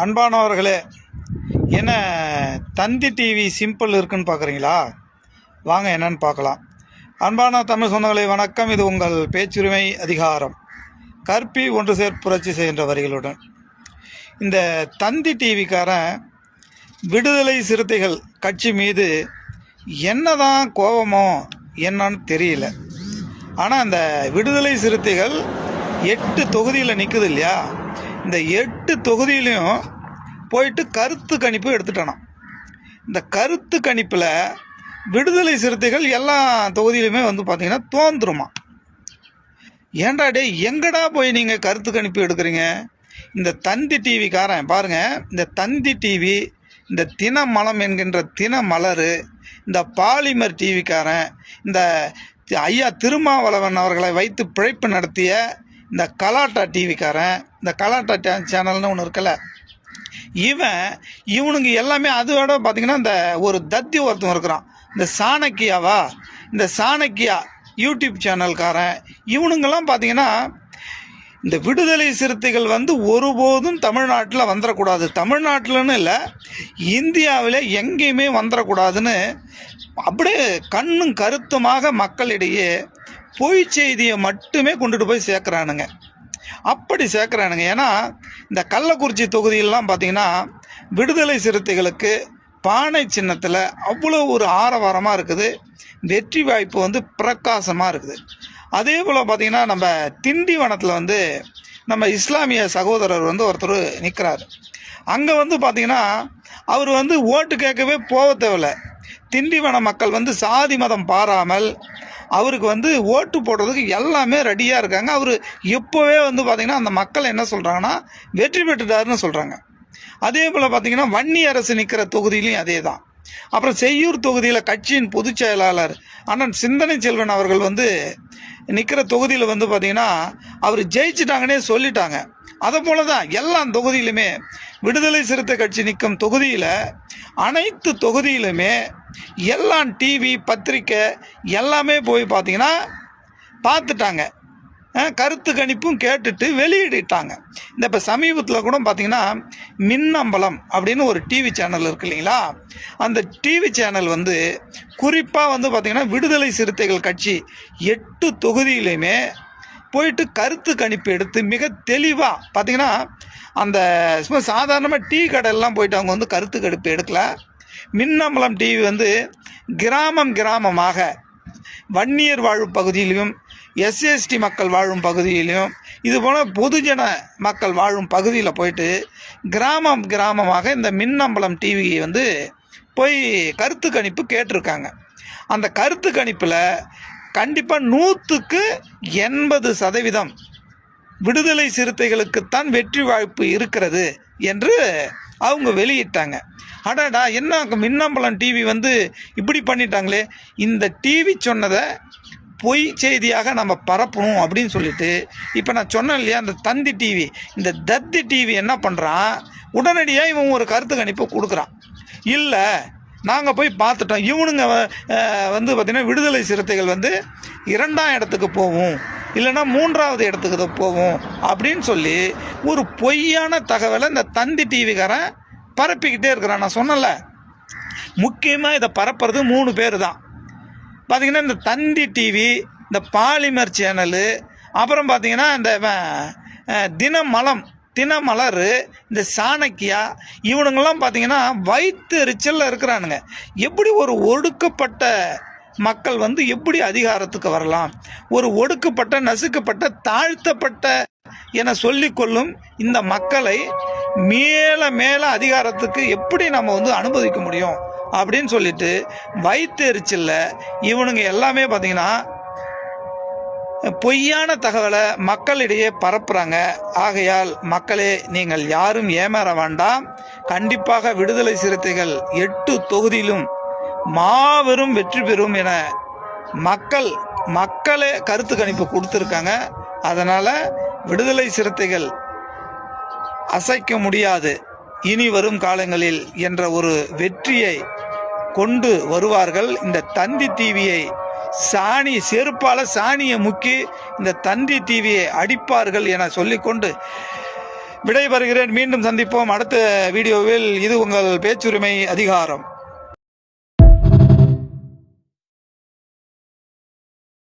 அன்பானவர்களே, என்ன தந்தி TV simple இருக்குன்னு பார்க்குறீங்களா? வாங்க என்னன்னு பார்க்கலாம். அன்பான தமிழ் சொந்தங்களே வணக்கம். இது உங்கள் பேச்சுரிமை அதிகாரம். கற்பி ஒன்று சேர் புரட்சி செய்கின்ற வரிகளுடன். இந்த தந்தி டிவிக்காரன் விடுதலை சிறுத்தைகள் கட்சி மீது என்னதான் கோபமோ என்னன்னு தெரியல. ஆனால் இந்த விடுதலை சிறுத்தைகள் 8 தொகுதியில் நிற்குது இல்லையா? இந்த 8 தொகுதியிலையும் போயிட்டு கருத்து கணிப்பு எடுத்துட்டானாம். இந்த கருத்து கணிப்பில் விடுதலை சிறுத்தைகள் எல்லா தொகுதியிலுமே பார்த்திங்கன்னா தோன்றுமா. ஏன்டா டே, எங்கடா போய் நீங்கள் கருத்து கணிப்பு எடுக்கிறீங்க? இந்த தந்தி டிவிக்காரன் பாருங்கள், இந்த தந்தி டிவி, இந்த தினமலம் என்கின்ற தினமலர், இந்த பாலிமர் டிவிக்காரன், இந்த ஐயா திருமாவளவன் அவர்களை வைத்து பிழைப்பு நடத்திய இந்த கலாட்டா டிவிக்காரன், இந்த கலாட்டா சேனல்னு ஒன்று இருக்குல்ல, இவனுங்க எல்லாமே அதோட பார்த்திங்கன்னா இந்த ஒரு தத்தி ஒருத்தன் இருக்கிறான், இந்த சாணக்கியாவா, இந்த சாணக்கியா யூடியூப் சேனல்காரன், இவனுங்கெல்லாம் பார்த்திங்கன்னா இந்த விடுதலை சிறுத்தைகள் ஒருபோதும் தமிழ்நாட்டில் வந்துடக்கூடாது, தமிழ்நாட்டில்னு இல்லை இந்தியாவில் எங்கேயுமே வந்துடக்கூடாதுன்னு அப்படியே கண்ணும் கருத்துமாக மக்களிடையே பொய் செய்தியை மட்டுமே கொண்டுட்டு போய் சேர்க்குறானுங்க. அப்படி சேர்க்குறானுங்க. ஏன்னா இந்த கள்ளக்குறிச்சி தொகுதியிலலாம் பார்த்திங்கன்னா விடுதலை சிறுத்தைகளுக்கு பானை சின்னத்தில் அவ்வளோ ஒரு ஆரவாரமாக இருக்குது, வெற்றி வாய்ப்பு பிரகாசமாக இருக்குது. அதே போல் பார்த்திங்கன்னா நம்ம திண்டிவனத்தில் நம்ம இஸ்லாமிய சகோதரர் ஒருத்தர் நிற்கிறார். அங்கே பார்த்திங்கன்னா அவர் ஓட்டு கேட்கவே போக தேவையில்ல. திண்டிவன மக்கள் சாதி மதம் பாராமல் அவருக்கு ஓட்டு போடுறதுக்கு எல்லாமே ரெடியாக இருக்காங்க. அவர் எப்போவே பார்த்திங்கன்னா அந்த மக்கள் என்ன சொல்கிறாங்கன்னா வெற்றி பெற்றுட்டாருன்னு சொல்கிறாங்க. அதே போல் பார்த்திங்கன்னா வன்னி அரசு நிற்கிற தொகுதியிலையும் அதே தான். அப்புறம் செய்யூர் தொகுதியில் கட்சியின் பொதுச் செயலாளர் அண்ணன் சிந்தனை செல்வன் அவர்கள் நிற்கிற தொகுதியில் பார்த்திங்கன்னா அவர் ஜெயிச்சிட்டாங்கன்னே சொல்லிட்டாங்க. அதை போல தான் எல்லா தொகுதியிலுமே விடுதலை சிறுத்தை கட்சி நிற்கும் தொகுதியில் அனைத்து தொகுதியிலுமே எல்லாம் டிவி பத்திரிக்கை எல்லாமே போய் பார்த்திங்கன்னா பார்த்துட்டாங்க, கருத்து கணிப்பும் கேட்டுட்டு வெளியிட்டாங்க. இந்த இப்போ சமீபத்தில் கூட பார்த்திங்கன்னா மின்னம்பலம் அப்படின்னு ஒரு டிவி சேனல் இருக்கு இல்லைங்களா? அந்த டிவி சேனல் குறிப்பாக பார்த்திங்கன்னா விடுதலை சிறுத்தைகள் கட்சி 8 தொகுதியிலையுமே போயிட்டு கருத்து கணிப்பு எடுத்து மிக தெளிவாக பார்த்திங்கன்னா அந்த சும்மா சாதாரணமாக டீ கடையெல்லாம் போயிட்டு அவங்க கருத்து கணிப்பு எடுக்கல. மின்னம்பலம் டிவி கிராமமாக வன்னியர் வாழும் பகுதியிலையும் எஸ்எஸ்டி மக்கள் வாழும் பகுதியிலையும் இதுபோல் பொதுஜன மக்கள் வாழும் பகுதியில் போயிட்டு கிராமமாக இந்த மின்னம்பலம் டிவி போய் கருத்து கணிப்பு கேட்டிருக்காங்க. அந்த கருத்து கணிப்பில் கண்டிப்பாக 100க்கு 80% விடுதலை சிறுத்தைகளுக்குத்தான் வெற்றி வாய்ப்பு இருக்கிறது என்று அவங்க வெளியிட்டாங்க. அடாடா, என்ன மின்னம்பலம் டிவி இப்படி பண்ணிட்டாங்களே, இந்த டிவி சொன்னதை பொய் செய்தியாக நம்ம பரப்பணும் அப்படின்னு சொல்லிட்டு இப்போ நான் சொன்னேன் இல்லையா, அந்த தந்தி டிவி, இந்த தத்தி டிவி என்ன பண்ணுறான், உடனடியாக இவன் ஒரு கருத்து கணிப்பு கொடுக்குறான். இல்லை நாங்கள் போய் பார்த்துட்டோம், இவனுங்க பார்த்திங்கன்னா விடுதலை சிறுத்தைகள் 2ஆம் இடத்துக்கு போகும், இல்லைன்னா 3ஆவது இடத்துக்கு போகும் அப்படின்னு சொல்லி ஒரு பொய்யான தகவலை இந்த தந்தி டிவிக்காரன் பரப்பிக்கிட்டே இருக்கிறான். நான் சொன்னல, முக்கியமாக இதை பரப்புறது 3 பேர் தான். பார்த்திங்கன்னா இந்த தந்தி டிவி, இந்த பாலிமர் சேனலு, அப்புறம் பார்த்திங்கன்னா இந்த தினமலர், இந்த சாணக்கியா, இவனுங்கெல்லாம் பார்த்திங்கன்னா வயிற்று எரிச்சலில் இருக்கிறானுங்க. எப்படி ஒரு ஒடுக்கப்பட்ட மக்கள் எப்படி அதிகாரத்துக்கு வரலாம், ஒரு ஒடுக்கப்பட்ட நசுக்கப்பட்ட தாழ்த்தப்பட்ட என சொல்லிக்கொள்ளும் இந்த மக்களை மேலே அதிகாரத்துக்கு எப்படி நம்ம அனுமதிக்க முடியும் அப்படின்னு சொல்லிட்டு வயிற்று எரிச்சலில் இவனுங்க எல்லாமே பார்த்திங்கன்னா பொய்யான தகவலை மக்களிடையே பரப்புகிறாங்க. ஆகையால் மக்களே, நீங்கள் யாரும் ஏமாற வேண்டாம். கண்டிப்பாக விடுதலை சிறுத்தைகள் 8 தொகுதியிலும் மாபெரும் வெற்றி பெறும் என மக்களே கருத்து கணிப்பு கொடுத்துருக்காங்க. அதனால் விடுதலை சிறுத்தைகள் அசைக்க முடியாது இனி வரும் காலங்களில் என்ற ஒரு வெற்றியை கொண்டு வருவார்கள். இந்த தந்தி டிவியை செருப்பால சாணியை முக்கி இந்த தந்தி டிவியை அடிப்பார்கள் என சொல்லிக்கொண்டு விடைபெறுகிறேன். மீண்டும் சந்திப்போம் அடுத்த வீடியோவில். இது உங்கள் பேச்சுரிமை அதிகாரம்.